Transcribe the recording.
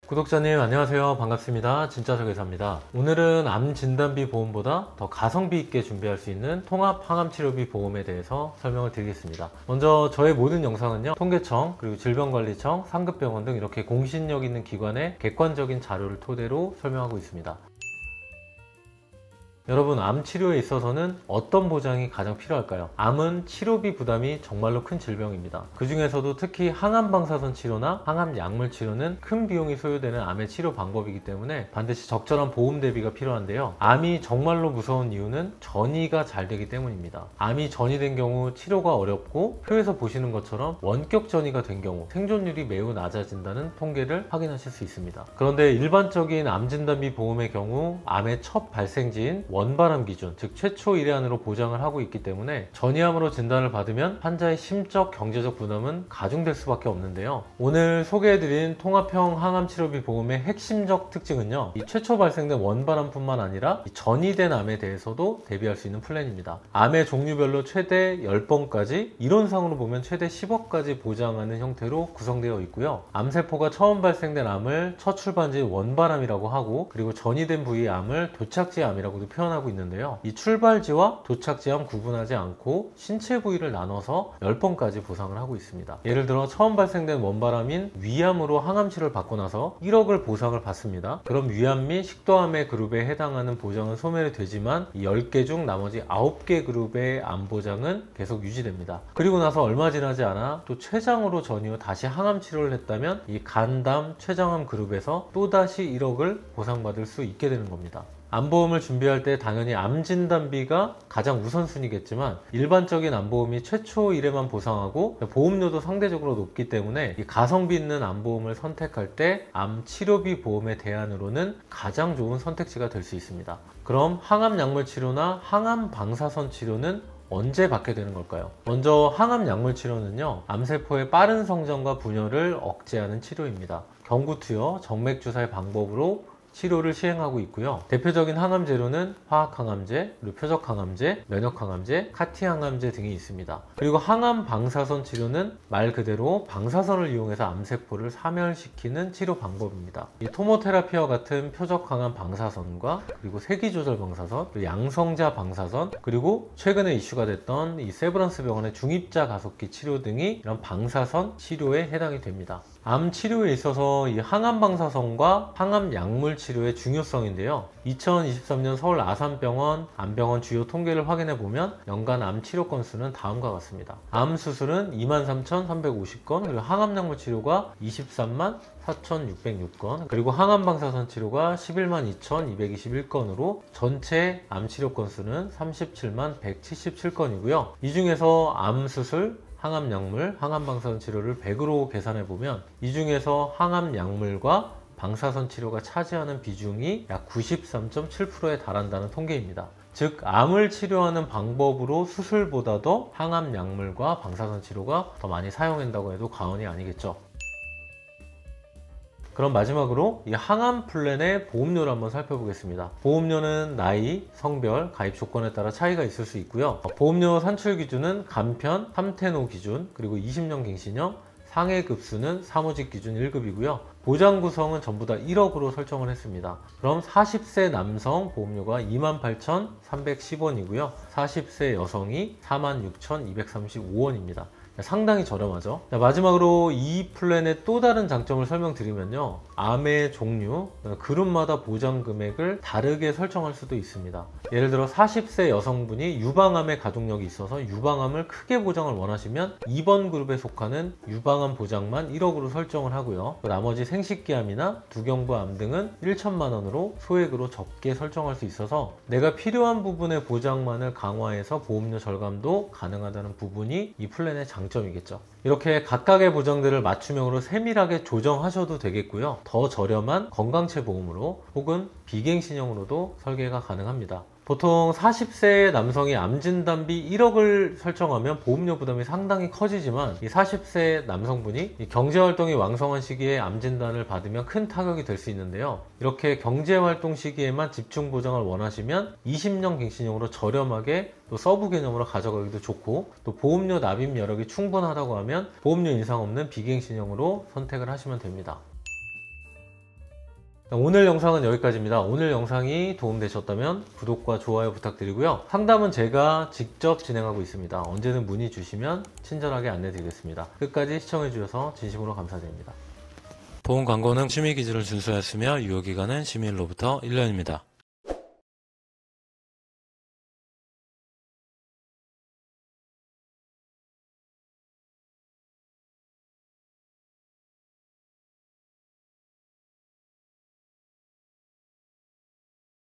구독자님 안녕하세요. 반갑습니다. 진짜설계사입니다. 오늘은 암 진단비 보험보다 더 가성비 있게 준비할 수 있는 통합 항암치료비 보험에 대해서 설명을 드리겠습니다. 먼저 저의 모든 영상은요, 통계청, 그리고 질병관리청, 상급병원 등 이렇게 공신력 있는 기관의 객관적인 자료를 토대로 설명하고 있습니다. 여러분, 암 치료에 있어서는 어떤 보장이 가장 필요할까요? 암은 치료비 부담이 정말로 큰 질병입니다. 그 중에서도 특히 항암 방사선 치료나 항암 약물 치료는 큰 비용이 소요되는 암의 치료 방법이기 때문에 반드시 적절한 보험 대비가 필요한데요. 암이 정말로 무서운 이유는 전이가 잘 되기 때문입니다. 암이 전이된 경우 치료가 어렵고 표에서 보시는 것처럼 원격 전이가 된 경우 생존율이 매우 낮아진다는 통계를 확인하실 수 있습니다. 그런데 일반적인 암 진단비 보험의 경우 암의 첫 발생지인 원바람 기준, 즉 최초 1회안으로 보장을 하고 있기 때문에 전이암으로 진단을 받으면 환자의 심적, 경제적 부담은 가중될 수밖에 없는데요. 오늘 소개해드린 통합형 항암치료비 보험의 핵심적 특징은요, 이 최초 발생된 원바람뿐만 아니라 이 전이된 암에 대해서도 대비할 수 있는 플랜입니다. 암의 종류별로 최대 10번까지, 이론상으로 보면 최대 10억까지 보장하는 형태로 구성되어 있고요. 암세포가 처음 발생된 암을 첫 출발지 원바람이라고 하고, 그리고 전이된 부위 암을 도착지 암이라고도 표현합니다. 하고 있는데요. 이 출발지와 도착지암 구분하지 않고 신체 부위를 나눠서 10번까지 보상을 하고 있습니다. 예를 들어 처음 발생된 원바람인 위암으로 항암치료를 받고 나서 1억을 보상을 받습니다. 그럼 위암 및 식도암의 그룹에 해당하는 보장은 소멸이 되지만 이 10개 중 나머지 9개 그룹의 암 보장은 계속 유지됩니다. 그리고 나서 얼마 지나지 않아 또 췌장으로 전이 후 다시 항암치료를 했다면 이 간담, 췌장암 그룹에서 또다시 1억을 보상받을 수 있게 되는 겁니다. 암보험을 준비할 때 당연히 암진단비가 가장 우선순위겠지만 일반적인 암보험이 최초 1회만 보상하고 보험료도 상대적으로 높기 때문에 이 가성비 있는 암보험을 선택할 때 암치료비 보험의 대안으로는 가장 좋은 선택지가 될 수 있습니다. 그럼 항암약물 치료나 항암 방사선 치료는 언제 받게 되는 걸까요? 먼저 항암 약물 치료는요, 암세포의 빠른 성장과 분열을 억제하는 치료입니다. 경구투여, 정맥주사의 방법으로 치료를 시행하고 있고요. 대표적인 항암 재료는 화학항암제, 그리고 표적항암제, 면역항암제, 카티항암제 등이 있습니다. 그리고 항암 방사선 치료는 말 그대로 방사선을 이용해서 암세포를 사멸시키는 치료 방법입니다. 이 토모테라피와 같은 표적항암 방사선과 그리고 세기조절 방사선, 그리고 양성자 방사선, 그리고 최근에 이슈가 됐던 이 세브란스 병원의 중입자 가속기 치료 등이 이런 방사선 치료에 해당이 됩니다. 암 치료에 있어서 이 항암 방사선과 항암 약물 치료의 중요성인데요. 2023년 서울 아산병원 암병원 주요 통계를 확인해 보면 연간 암 치료 건수는 다음과 같습니다. 암 수술은 23,350건, 그리고 항암 약물 치료가 23만 4,606건, 그리고 항암 방사선 치료가 11만 2,221건으로 전체 암 치료 건수는 37만 177건이고요. 이 중에서 암 수술, 항암 약물, 항암 방사선 치료를 100으로 계산해 보면 이 중에서 항암 약물과 방사선 치료가 차지하는 비중이 약 93.7%에 달한다는 통계입니다. 즉, 암을 치료하는 방법으로 수술보다도 항암 약물과 방사선 치료가 더 많이 사용된다고 해도 과언이 아니겠죠. 그럼 마지막으로 이 항암 플랜의 보험료를 한번 살펴보겠습니다. 보험료는 나이, 성별, 가입 조건에 따라 차이가 있을 수 있고요. 보험료 산출 기준은 간편, 3텐호 기준, 그리고 20년 갱신형, 상해 급수는 사무직 기준 1급이고요. 보장 구성은 전부 다 1억으로 설정을 했습니다. 그럼 40세 남성 보험료가 28,310원이고요. 40세 여성이 46,235원입니다. 상당히 저렴하죠. 마지막으로 이 플랜의 또 다른 장점을 설명드리면요, 암의 종류, 그룹마다 보장 금액을 다르게 설정할 수도 있습니다. 예를 들어 40세 여성분이 유방암의 가족력이 있어서 유방암을 크게 보장을 원하시면 2번 그룹에 속하는 유방암 보장만 1억으로 설정을 하고요. 나머지 생식기암이나 두경부암 등은 1천만 원으로 소액으로 적게 설정할 수 있어서 내가 필요한 부분의 보장만을 강화해서 보험료 절감도 가능하다는 부분이 이 플랜의 장점이겠죠. 이렇게 각각의 보장들을 맞춤형으로 세밀하게 조정하셔도 되겠고요. 더 저렴한 건강체 보험으로 혹은 비갱신형으로도 설계가 가능합니다. 보통 40세 남성이 암진단비 1억을 설정하면 보험료 부담이 상당히 커지지만 이 40세 남성분이 이 경제활동이 왕성한 시기에 암진단을 받으면 큰 타격이 될 수 있는데요. 이렇게 경제활동 시기에만 집중 보장을 원하시면 20년 갱신형으로 저렴하게 또 서브 개념으로 가져가기도 좋고, 또 보험료 납입 여력이 충분하다고 하면 보험료 인상 없는 비갱신형으로 선택을 하시면 됩니다. 오늘 영상은 여기까지입니다. 오늘 영상이 도움되셨다면 구독과 좋아요 부탁드리고요. 상담은 제가 직접 진행하고 있습니다. 언제든 문의 주시면 친절하게 안내드리겠습니다. 끝까지 시청해주셔서 진심으로 감사드립니다. 보험 광고는 심의 기준을 준수하였으며 유효기간은 심의일로부터 1년입니다.